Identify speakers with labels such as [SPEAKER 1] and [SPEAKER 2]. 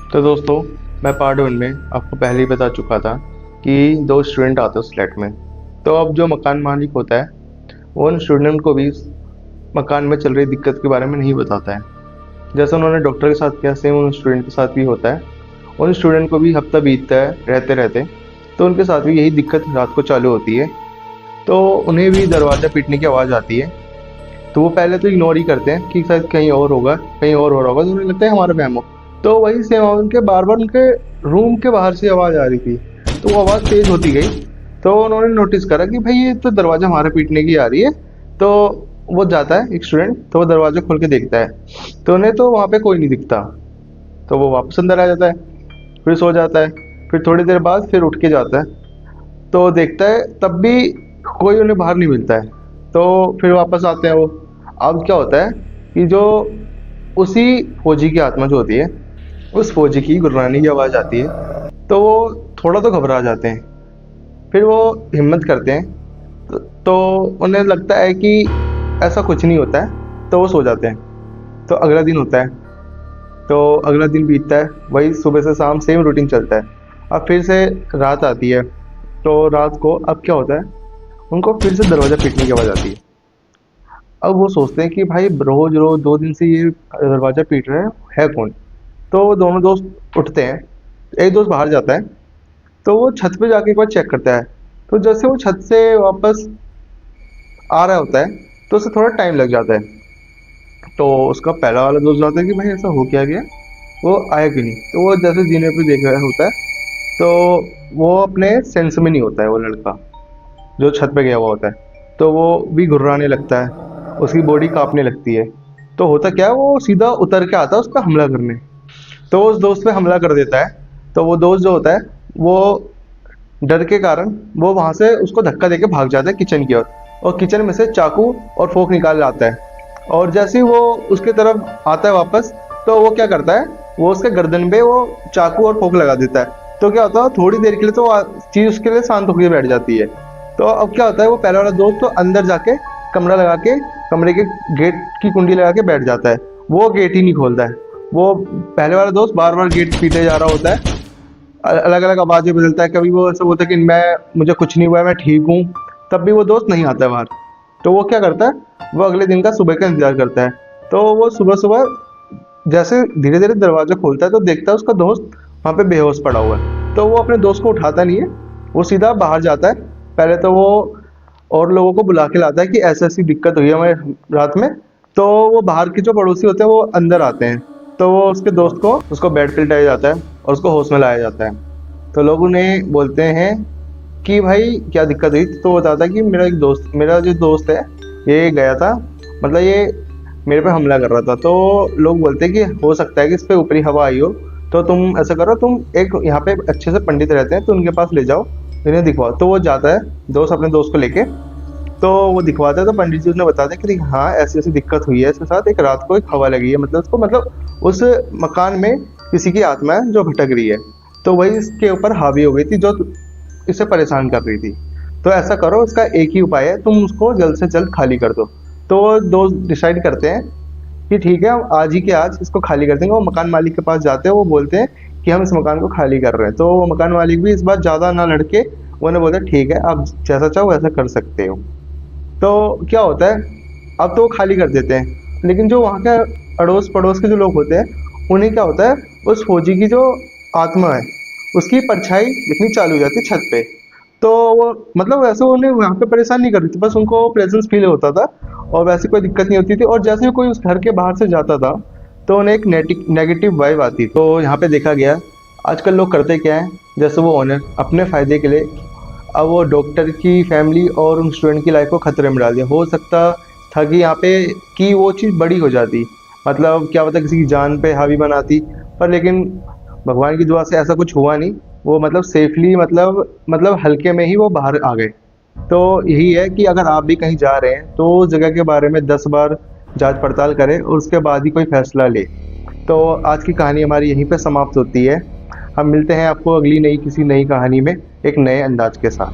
[SPEAKER 1] तो दोस्तों, मैं पार्ट 1 में आपको पहले ही बता चुका था कि 2 स्टूडेंट आते हैं उस फ्लैट में। तो अब जो मकान मालिक होता है, वो उन स्टूडेंट को भी उस मकान में चल रही दिक्कत के बारे में नहीं बताता है। जैसा उन्होंने डॉक्टर के साथ किया, सेम उन स्टूडेंट के साथ भी होता है। उन स्टूडेंट को भी हफ्ता बीतता है रहते रहते, तो उनके साथ भी यही दिक्कत रात को चालू होती है। तो उन्हें भी दरवाज़ा पीटने की आवाज़ आती है। तो वो पहले तो इग्नोर ही करते हैं कि शायद कहीं और होगा, कहीं और हो रहा होगा, तो उन्हें लगता है हमारा वहम हो। तो वही सेम उनके बार बार उनके रूम के बाहर से आवाज़ आ रही थी। तो वो आवाज़ तेज़ होती गई। तो उन्होंने नोटिस करा कि भाई ये तो दरवाज़ा हमारे पीटने की आ रही है। तो वो जाता है एक स्टूडेंट, तो वो दरवाज़ा खोल के देखता है। तो उन्हें तो वहाँ पे कोई नहीं दिखता। तो वो वापस अंदर आ जाता है, फिर सो जाता है। फिर थोड़ी देर बाद फिर उठ के जाता है, तो देखता है तब भी कोई उन्हें बाहर नहीं मिलता है। तो फिर वापस आते हैं वो। अब क्या होता है कि जो उसी फौजी की आत्मा जो होती है, उस फौजी की गुर्राने की आवाज़ आती है। तो वो थोड़ा तो घबरा जाते हैं। फिर वो हिम्मत करते हैं। तो उन्हें लगता है कि ऐसा कुछ नहीं होता है, तो वो सो जाते हैं। तो अगला दिन होता है। तो अगला दिन बीतता है, वही सुबह से शाम सेम रूटीन चलता है। अब फिर से रात आती है। तो रात को अब क्या होता है, उनको फिर से दरवाज़ा पीटने की आवाज़ आती है। अब वो सोचते हैं कि भाई रोज रोज 2 दिन से ये दरवाज़ा पीट रहे हैं, है कौन। तो वो दोनों दोस्त उठते हैं। एक दोस्त बाहर जाता है, तो वो छत पे जाके एक बार चेक करता है। तो जैसे वो छत से वापस आ रहा होता है, तो उसे थोड़ा टाइम लग जाता है। तो उसका पहला वाला दोस्त जाता है कि भाई ऐसा हो क्या गया, वो आया क्यों नहीं। तो वो जैसे जीने पे देख रहा होता है, तो वो अपने सेंस में नहीं होता है वो लड़का जो छत पे गया हुआ होता है। तो वो भी घुर्राने लगता है, उसकी बॉडी कांपने लगती है। तो होता क्या है, वो सीधा उतर के आता है उसका हमला करने। तो उस दोस्त पे हमला कर देता है। तो वो दोस्त जो होता है, वो डर के कारण वो वहाँ से उसको धक्का देके भाग जाता है किचन की ओर। और किचन में से चाकू और फोक निकाल लाता है। और जैसे ही वो उसके तरफ आता है वापस, तो वो क्या करता है, वो उसके गर्दन पे वो चाकू और फोक लगा देता है। तो क्या होता है, थोड़ी देर के लिए तो चीज उसके लिए शांत होकर बैठ जाती है। तो अब क्या होता है, वो पहला वाला दोस्त तो अंदर जाके कमरा लगा के, कमरे के गेट की कुंडी लगा के बैठ जाता है। वो गेट ही नहीं खोलता है। वो पहले वाला दोस्त बार बार गेट पीटे जा रहा होता है, अलग अलग आवाजें बदलता है। कभी वो ऐसा बोलता है कि मुझे कुछ नहीं हुआ है, मैं ठीक हूँ। तब भी वो दोस्त नहीं आता है बाहर। तो वो क्या करता है, वो अगले दिन का सुबह का इंतजार करता है। तो वो सुबह सुबह जैसे धीरे धीरे दरवाजा खोलता है, तो देखता है उसका दोस्त वहाँ पे बेहोश पड़ा हुआ है। तो वो अपने दोस्त को उठाता नहीं है, वो सीधा बाहर जाता है। पहले तो वो और लोगों को बुला के लाता है कि ऐसी ऐसी दिक्कत हुई है हमें रात में। तो वो बाहर के जो पड़ोसी होते हैं वो अंदर आते हैं। तो वो उसके दोस्त को उसको बेड पे लिटाया जाता है और उसको होश में लाया जाता है। तो लोग उन्हें बोलते हैं कि भाई क्या दिक्कत हुई। तो वो बताता है कि मेरा जो दोस्त है, ये गया था, मतलब ये मेरे पे हमला कर रहा था। तो लोग बोलते हैं कि हो सकता है कि इस पे ऊपरी हवा आई हो। तो तुम ऐसा करो, तुम एक यहाँ पे अच्छे से पंडित रहते हैं, तो उनके पास ले जाओ, इन्हें दिखवाओ। तो वो जाता है दोस्त अपने दोस्त को लेके। तो वो दिखवाता है, तो पंडित जी उसने बताते हैं कि हाँ ऐसी ऐसी दिक्कत हुई है इसके साथ, एक रात को एक हवा लगी है, मतलब उसको, मतलब उस मकान में किसी की आत्मा है जो भटक रही है। तो वही इसके ऊपर हावी हो गई थी, जो इसे परेशान कर रही थी। तो ऐसा करो, इसका एक ही उपाय है, तुम उसको जल्द से जल्द खाली कर दो। तो वो दोस्त डिसाइड करते हैं कि ठीक है, हम आज ही के आज इसको खाली कर देंगे। वो मकान मालिक के पास जाते हैं, वो बोलते हैं कि हम इस मकान को खाली कर रहे हैं। तो वो मकान मालिक भी इस बार ज़्यादा ना लड़के, वो उन्हें बोलते हैं ठीक है, आप जैसा चाहो वैसा कर सकते हो। तो क्या होता है, अब तो वो खाली कर देते हैं। लेकिन जो वहाँ के अड़ोस पड़ोस के जो लोग होते हैं, उन्हें क्या होता है, उस फौजी की जो आत्मा है, उसकी परछाई दिखनी चालू हो जाती है छत पे। तो वो मतलब वैसे उन्हें वहाँ पे परेशान नहीं कर रही थी, बस उनको प्रेजेंस फील होता था। और वैसे कोई दिक्कत नहीं होती थी। और जैसे ही कोई उस घर के बाहर से जाता था, तो उन्हें एक नेगेटिव वाइब आती। तो यहाँ पे देखा गया आजकल लोग करते क्या है, जैसे वो ओनर अपने फ़ायदे के लिए अब वो डॉक्टर की फैमिली और उन स्टूडेंट की लाइफ को खतरे में डाल दिया। हो सकता था कि यहाँ पे कि वो चीज़ बड़ी हो जाती, मतलब क्या पता किसी की जान पे हावी बनाती। पर लेकिन भगवान की दुआ से ऐसा कुछ हुआ नहीं। वो मतलब सेफली, मतलब हल्के में ही वो बाहर आ गए। तो यही है कि अगर आप भी कहीं जा रहे हैं, तो उस जगह के बारे में 10 बार जांच पड़ताल करें और उसके बाद ही कोई फैसला लें। तो आज की कहानी हमारी यहीं पे समाप्त होती है। हम मिलते हैं आपको अगली किसी नई कहानी में एक नए अंदाज के साथ।